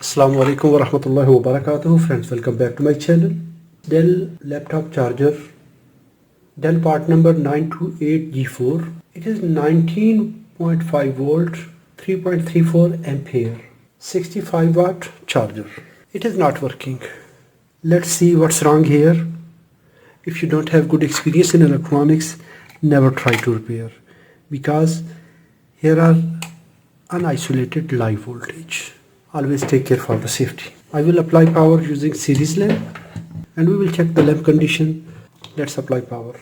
Assalamu alaikum wa rahmatullahi wa barakatuh. Friends, welcome back to my channel. Dell laptop charger, Dell part number 928G4. It is 19.5 volt, 3.34 ampere, 65 watt charger. It is not working. Let's see what's wrong here. If you don't have good experience in electronics, never try to repair, because here are unisolated live voltage. Always take care for the safety. I will apply power using series lamp and we will check the lamp condition. Let's apply power.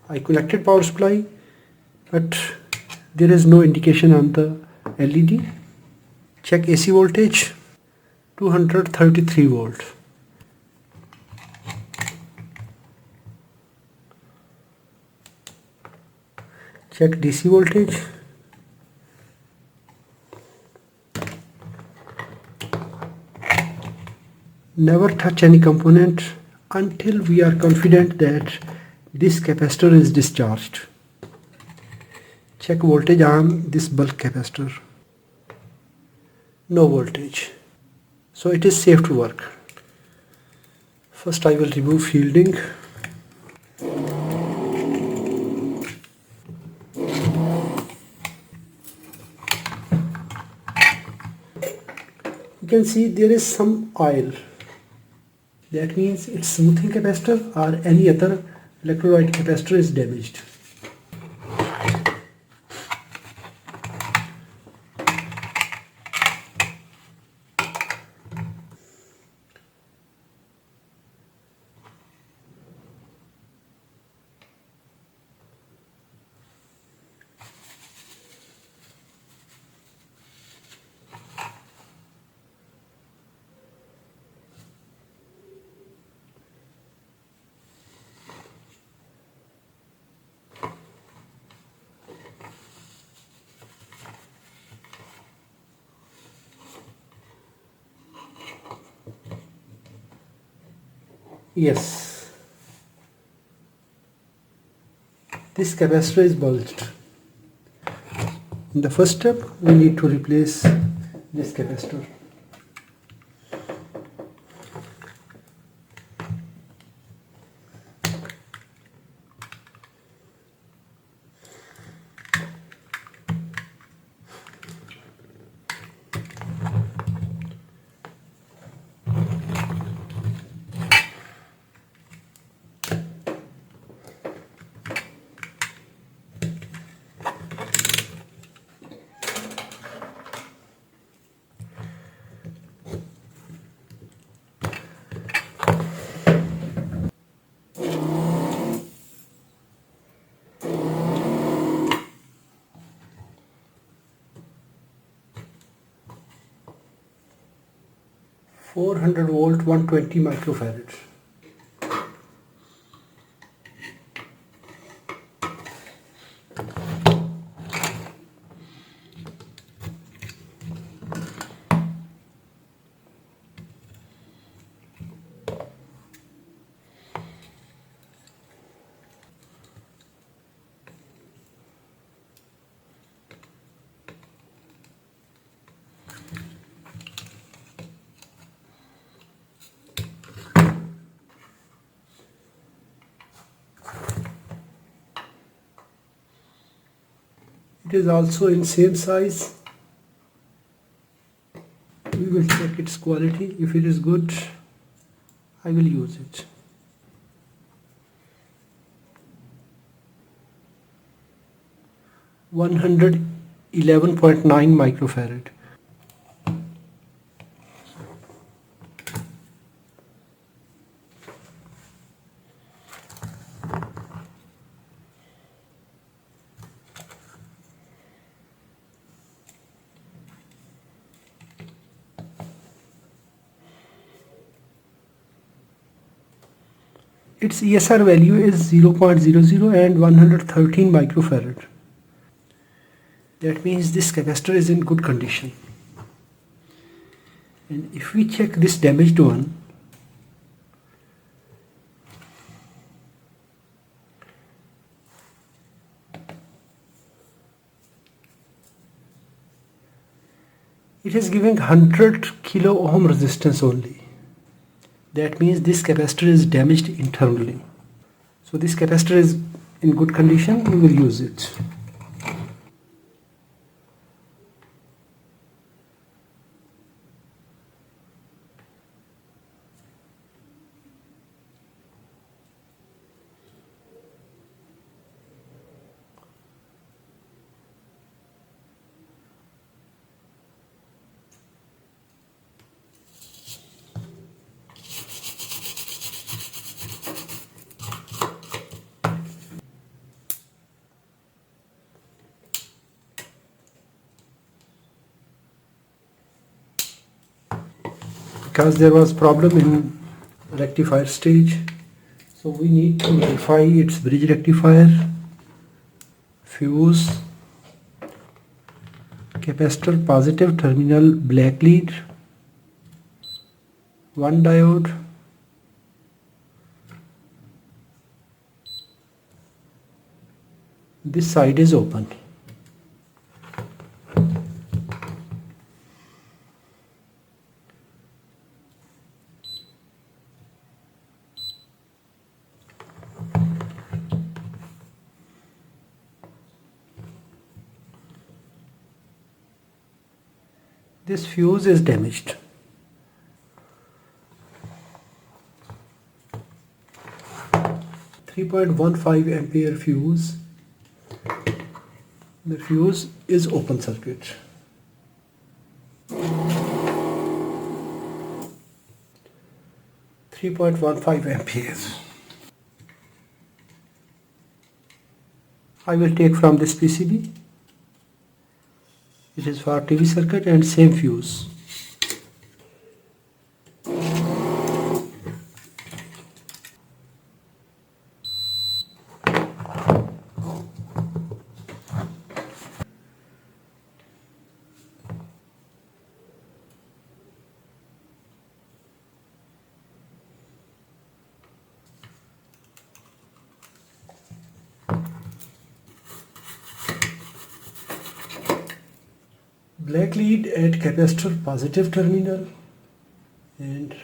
I connected power supply, but there is no indication on the LED. Check AC voltage, 233 volt. Check DC voltage. Never touch any component until we are confident that this capacitor is discharged. Check voltage on this bulk capacitor. No voltage. So it is safe to work. First I will remove fielding. You can see there is some oil. That means its smoothing capacitor or any other electrolyte capacitor is damaged. Yes, this capacitor is bulged. In the first step, we need to replace this capacitor. .400 volt, 120 microfarads. It is also in same size. We will check its quality. If it is good, I will use it. .11.9 microfarad. Its ESR value is 0.00 and 113 microfarad. That means this capacitor is in good condition. And if we check this damaged one, It is giving 100 kilo ohm resistance only. That means this capacitor is damaged internally. So this capacitor is in good condition, we will use it. Because there was problem in rectifier stage, so we need to verify its bridge rectifier, fuse, capacitor positive terminal black lead, one diode, this side is open. This fuse is damaged. .15 ampere fuse. The fuse is open circuit. .15 amperes. I will take from this PCB. It is for TV circuit and same fuse. Black lead at capacitor positive terminal and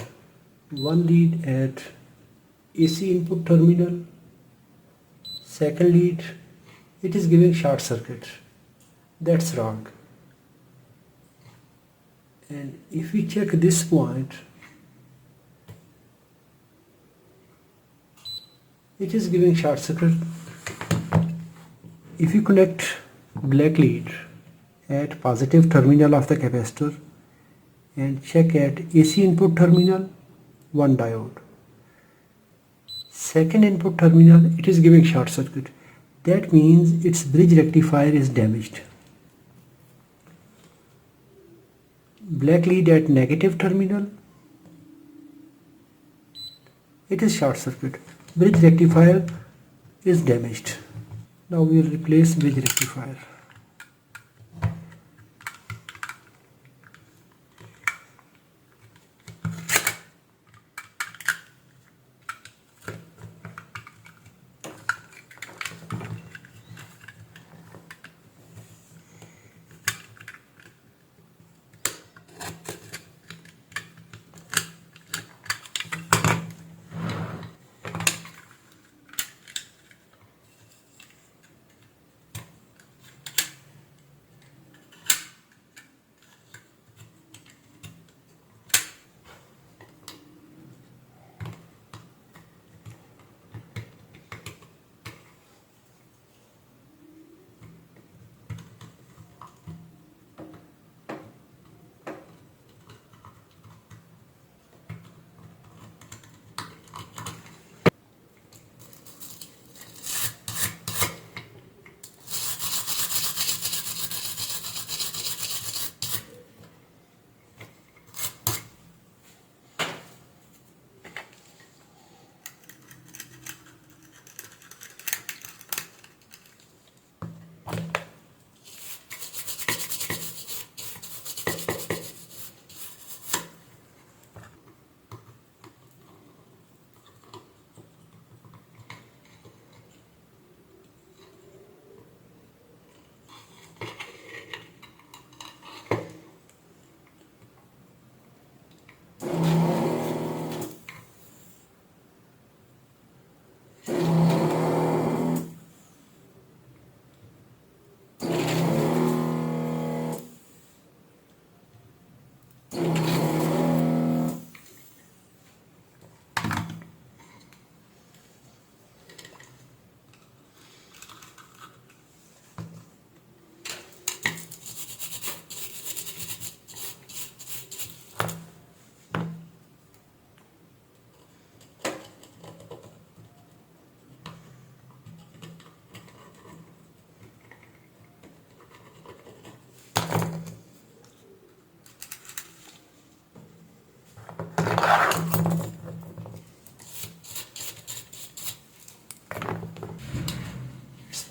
one lead at AC input terminal. Second lead, it is giving short circuit. That's wrong. And if we check this point, it is giving short circuit. If you connect black lead at positive terminal of the capacitor and check at AC input terminal, one diode. Second input terminal, it is giving short circuit. That means its bridge rectifier is damaged. Black lead at negative terminal, it is short circuit. Bridge rectifier is damaged. Now we will replace bridge rectifier.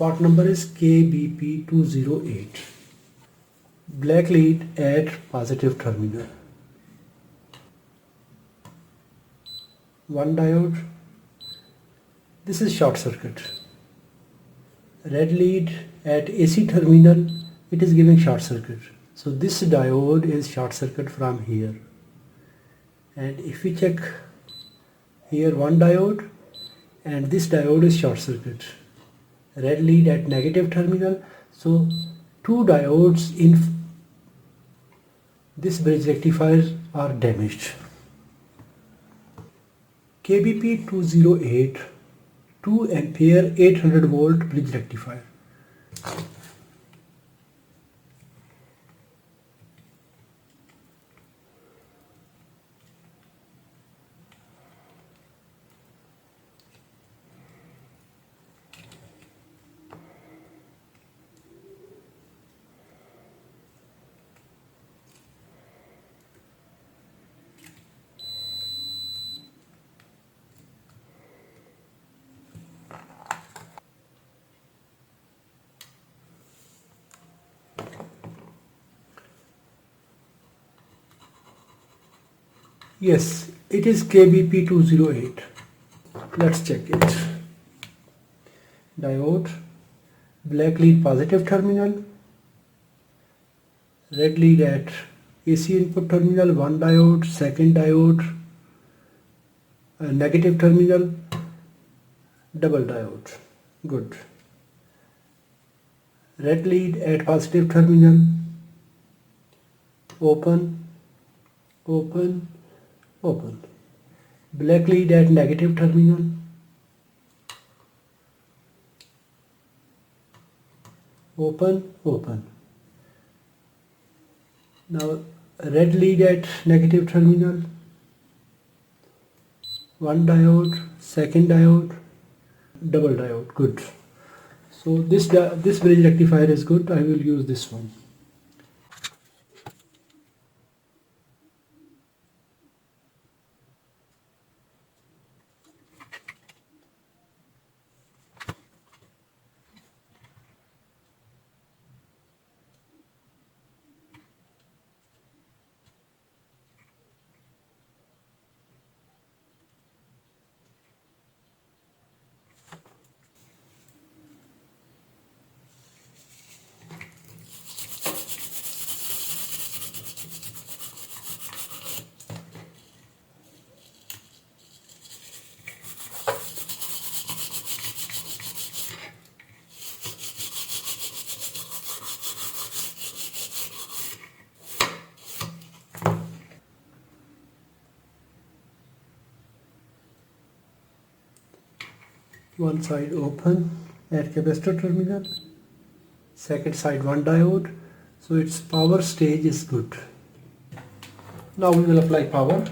Part number is KBP208. Black lead at positive terminal. One diode. This is short circuit. Red lead at AC terminal, it is giving short circuit. So this diode is short circuit from here. And if we check here, one diode, and this diode is short circuit. Red lead at negative terminal. So two diodes in this bridge rectifier are damaged. KBP208 2 ampere 800 volt bridge rectifier. Yes, it is KBP208. Let's check it. Diode, black lead positive terminal, red lead at AC input terminal, one diode, second diode, negative terminal, double diode. Good. Red lead at positive terminal, open, open, open. Black lead at negative terminal, open, open. Now red lead at negative terminal, one diode, second diode, double diode. Good. So this bridge rectifier is good. I will use this one. One side open at capacitor terminal, second side one diode, so its power stage is good. Now we will apply power.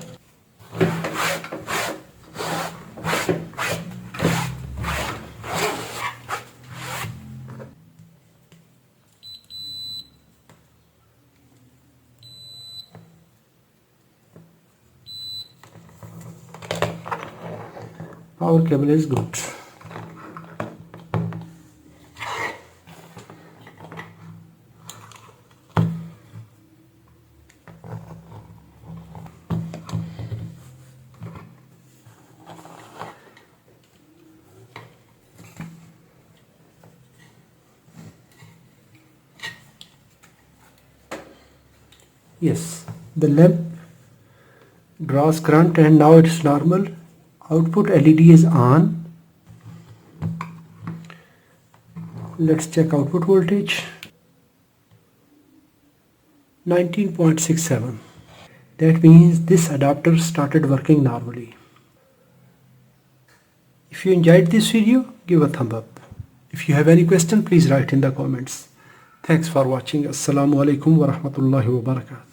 Power cable is good. Yes, the lamp draws current and now it's normal. Output LED is on. Let's check output voltage. 19.67. That means this adapter started working normally. If you enjoyed this video, give a thumb up. If you have any question, please write in the comments. Thanks for watching. Assalamu alaikum wa rahmatullahi wa barakatuh.